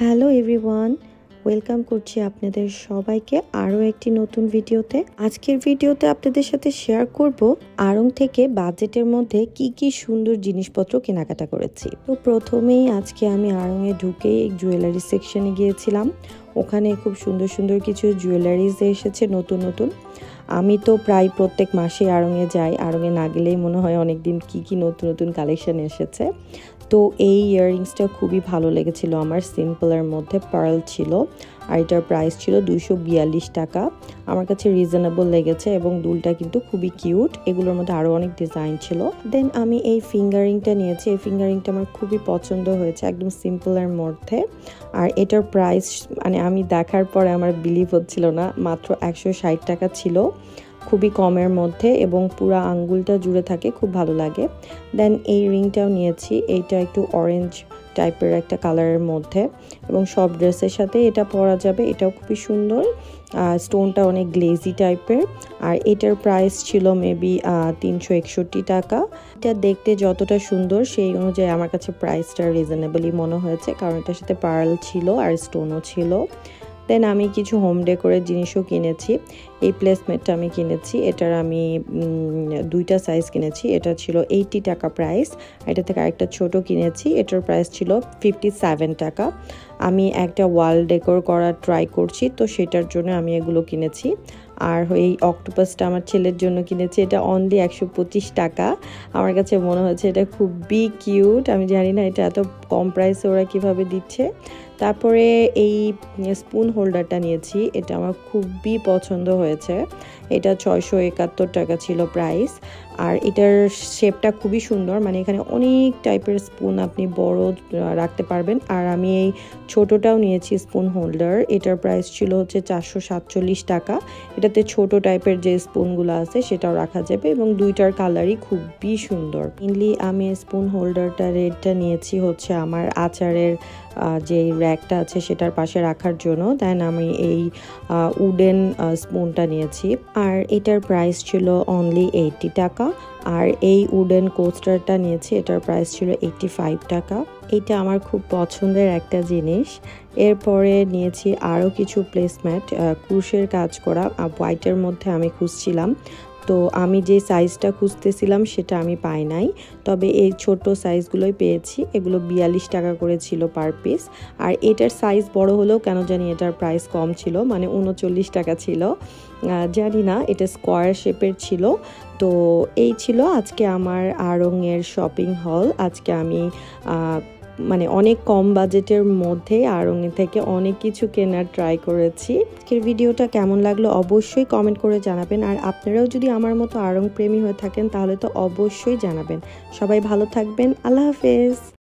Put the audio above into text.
Hello everyone, welcome করছি আপনাদের সবাইকে আরও একটি নতুন ভিডিওতে। আজকের ভিডিওতে আপনাদের সাথে শেয়ার করব আড়ং থেকে বাজেটের মধ্যে কি কি সুন্দর জিনিসপত্র কেনাকাটা করেছি। তো প্রথমেই আজকে আমি আড়ংয়ে ঢুকেই জুয়েলারি সেকশনে গিয়েছিলাম। ওখানে খুব সুন্দর সুন্দর কিছু জুয়েলারিজ এসেছে নতুন নতুন। আমি তো প্রায় প্রত্যেক মাসে আড়ংয়ে যাই, আড়ংয়ে না গেলেই মনে হয় অনেকদিন কি নতুন নতুন কালেকশন এসেছে। তো এই ইয়াররিংসটা খুবই ভালো লেগেছিল আমার, সিম্পলের মধ্যে পার্ল ছিল আর এটার প্রাইস ছিল 242 টাকা। আমার কাছে রিজনেবল লেগেছে এবং দুলটা কিন্তু খুবই কিউট। এগুলোর মধ্যে আরও অনেক ডিজাইন ছিল। দেন আমি এই ফিঙ্গারিংটা নিয়েছি। এই ফিঙ্গারিংটা আমার খুবই পছন্দ হয়েছে, একদম সিম্পলের মধ্যে। আর এটার প্রাইস মানে আমি দেখার পরে আমার বিলিভ হচ্ছিল না, মাত্র 160 টাকা ছিল, খুবই কমের মধ্যে এবং পুরো আঙ্গুলটা জুড়ে থাকে, খুব ভালো লাগে। দেন এই রিংটাও নিয়েছি, এইটা একটু অরেঞ্জ টাইপের একটা কালারের মধ্যে এবং সব ড্রেসের সাথে এটা পরা যাবে। এটাও খুবই সুন্দর, স্টোনটা অনেক গ্লেজি টাইপের। আর এটার প্রাইস ছিল মেবি 361 টাকা। এটা দেখতে যতটা সুন্দর সেই অনুযায়ী আমার কাছে প্রাইসটা রিজনেবলই মনে হয়েছে, কারণ এটার সাথে পার্ল ছিল আর স্টোনও ছিল। দেন আমি কিছু হোম ডেকোরের জিনিসও কিনেছি। এই প্লেসমেন্টটা আমি কিনেছি, এটার আমি দুইটা সাইজ কিনেছি। এটা ছিল 80 টাকা প্রাইস, এটা থেকে আরেকটা ছোট কিনেছি, এটার প্রাইস ছিল 57 টাকা। আমি একটা ওয়াল ডেকোর করার ট্রাই করছি, তো সেটার জন্য আমি এগুলো কিনেছি। আর এই অক্টোপাসটা আমার ছেলের জন্য কিনেছি, এটা অনলি 125 টাকা। আমার কাছে মনে হচ্ছে এটা খুবই কিউট। আমি জানি না এটা এত কম প্রাইসে ওরা কিভাবে দিচ্ছে। তারপরে এই স্পুন হোল্ডারটা নিয়েছি, এটা আমার খুবই পছন্দ হয়েছে। এটা 671 টাকা ছিল প্রাইস। আর এটার শেপটা খুবই সুন্দর, মানে এখানে অনেক টাইপের স্পুন আপনি বড় রাখতে পারবেন। আর আমি এই ছোটটাও নিয়েছি স্পুন হোল্ডার, এটার প্রাইস ছিল হচ্ছে 447 টাকা। এটাতে ছোট টাইপের যে স্পুনগুলো আছে সেটাও রাখা যাবে এবং দুইটার কালারই খুবই সুন্দর। মেনলি আমি স্পুন হোল্ডারটা রেডটা নিয়েছি হচ্ছে আমার আচারের যে র্যাকটা আছে সেটার পাশে রাখার জন্য। দেন আমি এই উডেন স্পুনটা নিয়েছি আর এটার প্রাইস ছিল অনলি 80 টাকা। আর এই উডেন কোস্টারটা নিয়েছি, এটার প্রাইস ছিল 85 টাকা। এটা আমার খুব পছন্দের একটা জিনিস। এরপরে নিয়েছি আরও কিছু প্লেসম্যাট, ক্রুশের কাজ করা, হোয়াইটের মধ্যে আমি খুঁজছিলাম। তো আমি যে সাইজটা খুঁজতেছিলাম সেটা আমি পাই নাই, তবে এই ছোট সাইজগুলোই পেয়েছি। এগুলো 42 টাকা করে ছিল পার পিস। আর এটার সাইজ বড় হলেও কেন জানি এটার প্রাইস কম ছিল, মানে 39 টাকা ছিল। জানি না, এটা স্কোয়ার শেপের ছিল। তো এই ছিল আজকে আমার আড়ংয়ের শপিং হল। আজকে আমি মানে অনেক কম বাজেটের মধ্যে আড়ং থেকে অনেক কিছু কেনার ট্রাই করেছি। আজকের ভিডিওটা কেমন লাগলো অবশ্যই কমেন্ট করে জানাবেন। আর আপনারাও যদি আমার মতো আড়ং প্রেমী হয়ে থাকেন তাহলে তো অবশ্যই জানাবেন। সবাই ভালো থাকবেন, আল্লাহ হাফেজ।